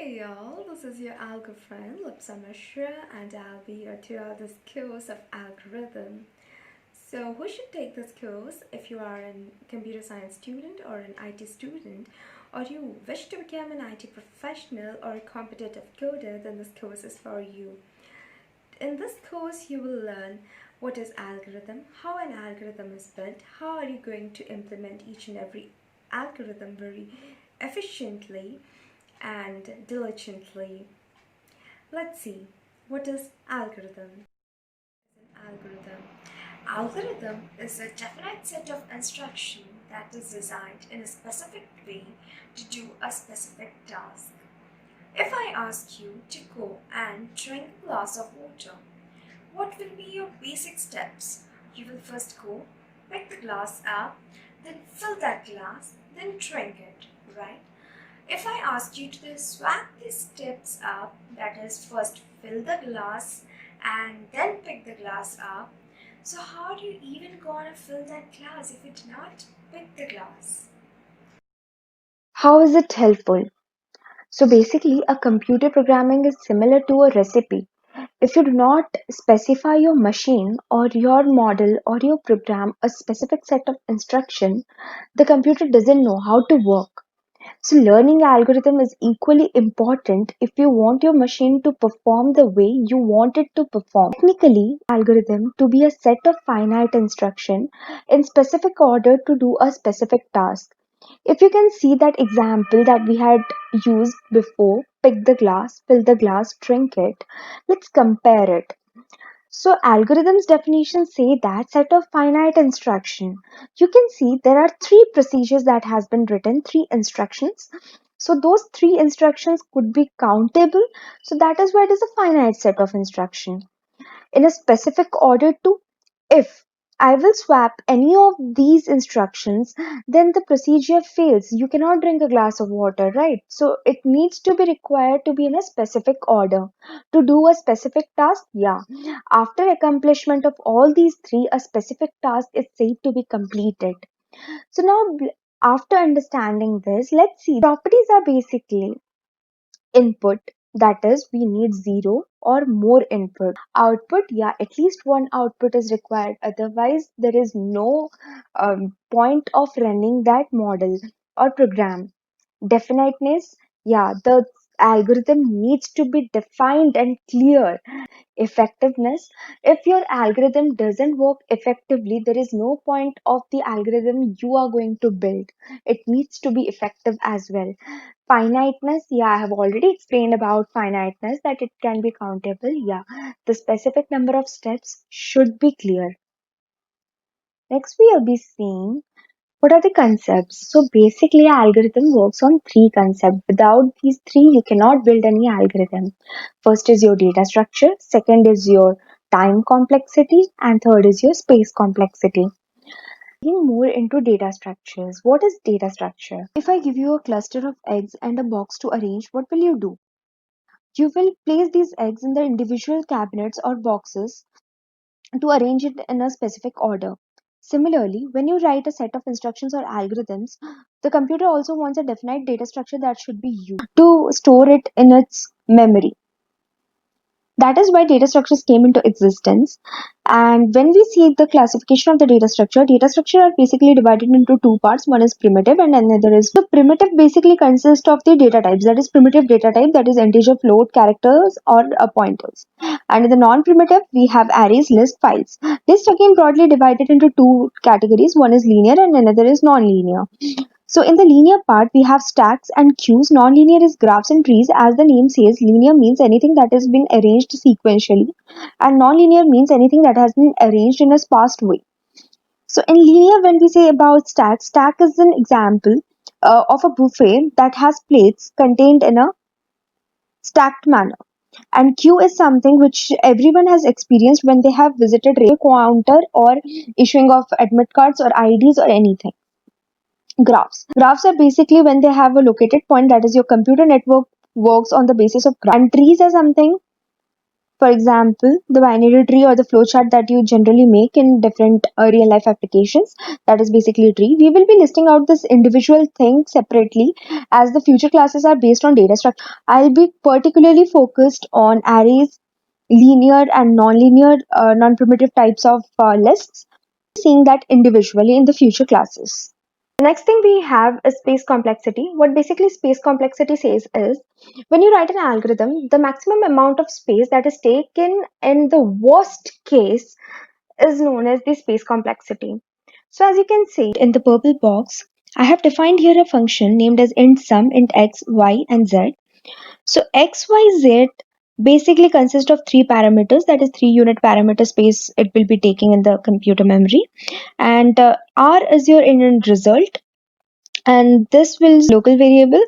Hey y'all, this is your algo friend Lipsa Mishra and I'll be your tutor this course of algorithm. So who should take this course if you are a computer science student or an IT student, or you wish to become an IT professional or a competitive coder, then this course is for you. In this course you will learn what is algorithm, how an algorithm is built, how are you going to implement each and every algorithm very efficiently and diligently. Let's see, what is algorithm? Algorithm. Algorithm is a definite set of instruction that is designed in a specific way to do a specific task. If I ask you to go and drink a glass of water, what will be your basic steps? You will first go, pick the glass up, then fill that glass, then drink it, right? If I asked you to swap these steps up, that is, first fill the glass and then pick the glass up, so how do you even gonna fill that glass if you do not pick the glass? How is it helpful? So basically, a computer programming is similar to a recipe. If you do not specify your machine or your model or your program a specific set of instruction, the computer doesn't know how to work. So learning algorithm is equally important if you want your machine to perform the way you want it to perform. Technically, algorithm to be a set of finite instruction in specific order to do a specific task. If you can see that example that we had used before, pick the glass, fill the glass, drink it, let's compare it. So algorithms definitions say that set of finite instruction. You can see there are three procedures that has been written, three instructions. So those three instructions could be countable. So that is why it is a finite set of instruction in a specific order to if I will swap any of these instructions, then the procedure fails. You cannot drink a glass of water, right? So it needs to be required to be in a specific order. To do a specific task, yeah. After accomplishment of all these three, a specific task is said to be completed. So now, after understanding this, let's see. Properties are basically input, that is we need zero or more input. Output, yeah, at least one output is required, otherwise there is no point of running that model or program. Definiteness, yeah, the algorithm needs to be defined and clear. Effectiveness, if your algorithm doesn't work effectively, there is no point of the algorithm you are going to build. It needs to be effective as well. Finiteness, yeah, I have already explained about finiteness, that it can be countable. Yeah, the specific number of steps should be clear. Next, we will be seeing what are the concepts. So basically, algorithm works on three concepts. Without these three, you cannot build any algorithm. First is your data structure, second is your time complexity, and third is your space complexity. Getting more into data structures. What is data structure? If I give you a cluster of eggs and a box to arrange, what will you do? You will place these eggs in the individual cabinets or boxes to arrange it in a specific order. Similarly, when you write a set of instructions or algorithms, the computer also wants a definite data structure that should be used to store it in its memory. That is why data structures came into existence. And when we see the classification of the data structure are basically divided into two parts. One is primitive and another is the primitive basically consists of the data types. That is primitive data type, that is integer, float, characters or pointers. And in the non-primitive, we have arrays, list, files. List again broadly divided into two categories. One is linear and another is non-linear. So in the linear part, we have stacks and queues. Non-linear is graphs and trees. As the name says, linear means anything that has been arranged sequentially, and non-linear means anything that has been arranged in a sparse way. So in linear, when we say about stack is an example of a buffet that has plates contained in a stacked manner. And queue is something which everyone has experienced when they have visited a counter or issuing of admit cards or IDs or anything. Graphs are basically when they have a located point, that is your computer network works on the basis of graphs. And trees are something, For example, the binary tree or the flowchart that you generally make in different real life applications, that is basically a tree. We will be listing out this individual thing separately as the future classes are based on data structure. I'll be particularly focused on arrays, linear and non-linear, non-primitive types of lists, seeing that individually in the future classes. The next thing we have is space complexity. What basically space complexity says is when you write an algorithm, the maximum amount of space that is taken in the worst case is known as the space complexity. So as you can see in the purple box, I have defined here a function named as int sum, int x, y, and z. So x, y, z basically consists of three parameters, that is 3 unit parameter space it will be taking in the computer memory, and r is your end result, and this will local variable,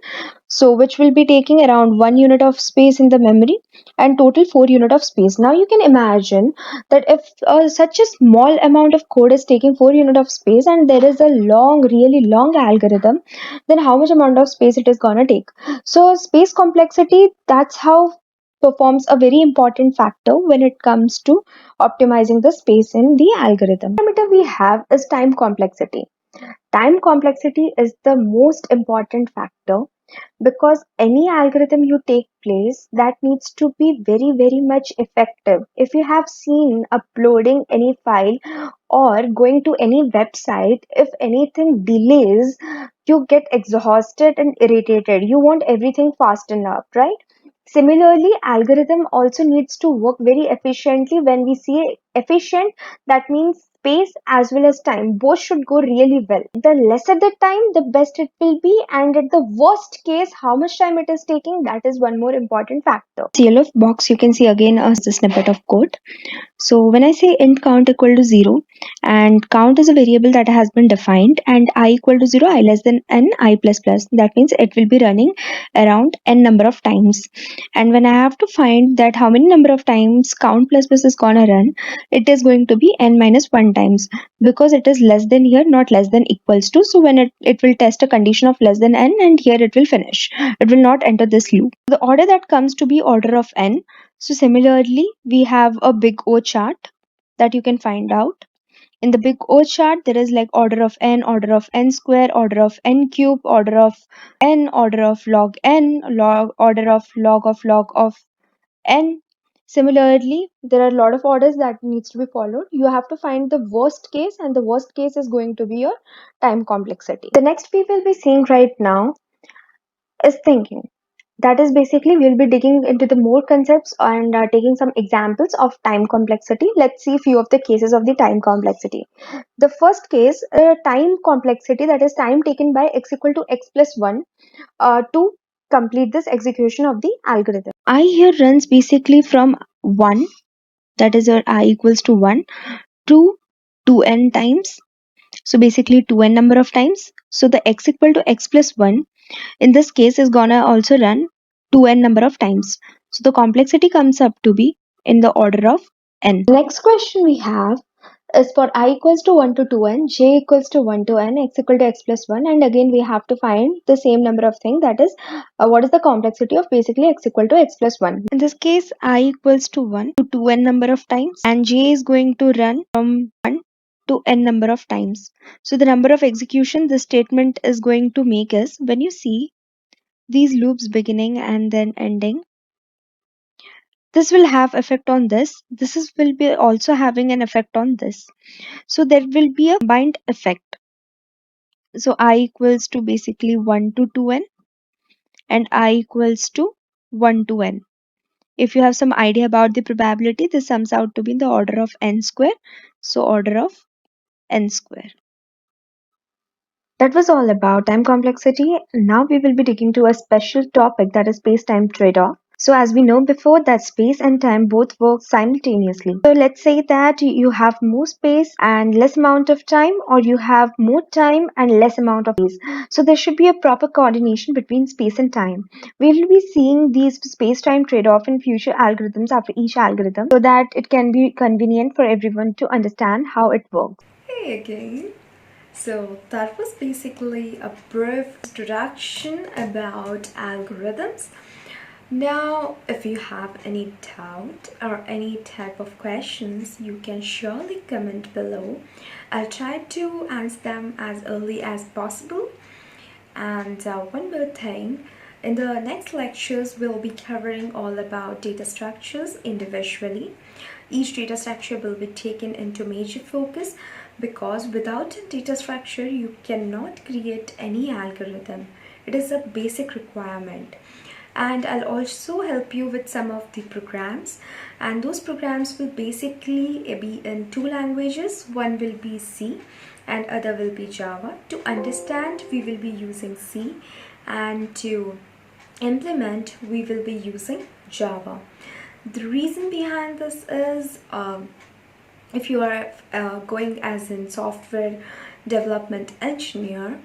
so which will be taking around 1 unit of space in the memory and total 4 unit of space. Now you can imagine that if such a small amount of code is taking 4 unit of space and there is a long, really long algorithm, then how much amount of space it is gonna take. So space complexity, that's how performs a very important factor when it comes to optimizing the space in the algorithm. Parameter we have is time complexity. Time complexity is the most important factor because any algorithm you take place, that needs to be very, very much effective. If you have seen uploading any file or going to any website, if anything delays, you get exhausted and irritated. You want everything fast enough, right? Similarly, algorithm also needs to work very efficiently. When we say efficient, that means space as well as time both should go really well. The lesser the time, the best it will be, and at the worst case, how much time it is taking, that is one more important factor. Yellow box, you can see again a snippet of code. So when I say int count equal to 0, and count is a variable that has been defined, and I equal to 0, I less than n, I plus plus, that means it will be running around n number of times. And when I have to find that how many number of times count plus plus is gonna run, it is going to be n minus 1 times, because it is less than here, not less than equals to. So when it will test a condition of less than n, and here it will finish. It will not enter this loop. The order that comes to be order of n. So similarly, we have a big O chart that you can find out. In the big O chart, there is like order of n square, order of n cube, order of n, order of log n, order of log of n. Similarly, there are a lot of orders that needs to be followed. You have to find the worst case, and the worst case is going to be your time complexity. The next we will be seeing right now is thinking. That is basically we'll be digging into the more concepts and taking some examples of time complexity. Let's see a few of the cases of the time complexity. The first case, time complexity, that is time taken by x equal to x plus 1 to complete this execution of the algorithm. I here runs basically from 1, that is your I equals to 1, to 2n times. So basically 2n number of times. So the x equal to x plus 1 in this case is gonna also run 2n number of times. So the complexity comes up to be in the order of n. The next question we have is for I equals to 1 to 2n, j equals to 1 to n, x equal to x plus 1, and again we have to find the same number of things, that is what is the complexity of basically x equal to x plus 1. In this case, I equals to 1 to 2n number of times, and j is going to run from 1 to n number of times. So the number of execution this statement is going to make is, when you see these loops beginning and then ending, this will have effect on this. This is will be also having an effect on this. So there will be a combined effect. So I equals to basically 1 to 2n, and I equals to 1 to n. If you have some idea about the probability, this sums out to be in the order of n square. So order of n square. That was all about time complexity. Now we will be digging to a special topic, that is space-time trade-off. So as we know before, that space and time both work simultaneously. So let's say that you have more space and less amount of time, or you have more time and less amount of space. So there should be a proper coordination between space and time. We will be seeing these space-time trade-off in future algorithms after each algorithm, so that it can be convenient for everyone to understand how it works. Hey again. So that was basically a brief introduction about algorithms. Now, if you have any doubt or any type of questions, you can surely comment below. I'll try to answer them as early as possible. And one more thing, in the next lectures, we'll be covering all about data structures individually. Each data structure will be taken into major focus because without a data structure, you cannot create any algorithm. It is a basic requirement. And I'll also help you with some of the programs, and those programs will basically be in two languages. One will be C and other will be Java. To understand, we will be using C, and to implement, we will be using Java. The reason behind this is if you are going as in software development engineer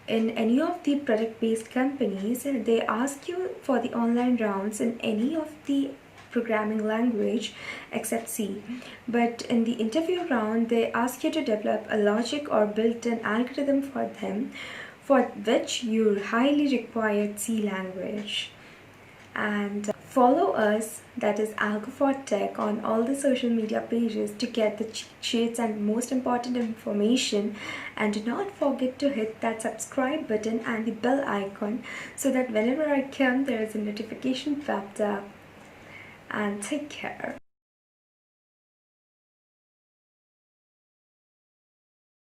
in any of the product based companies, they ask you for the online rounds in any of the programming language except C. But in the interview round, they ask you to develop a logic or build an algorithm for them, for which you highly require C language. And follow us, that is Algo for Tech, on all the social media pages to get the cheat sheets and most important information. And do not forget to hit that subscribe button and the bell icon so that whenever I come, there is a notification popped up. And take care.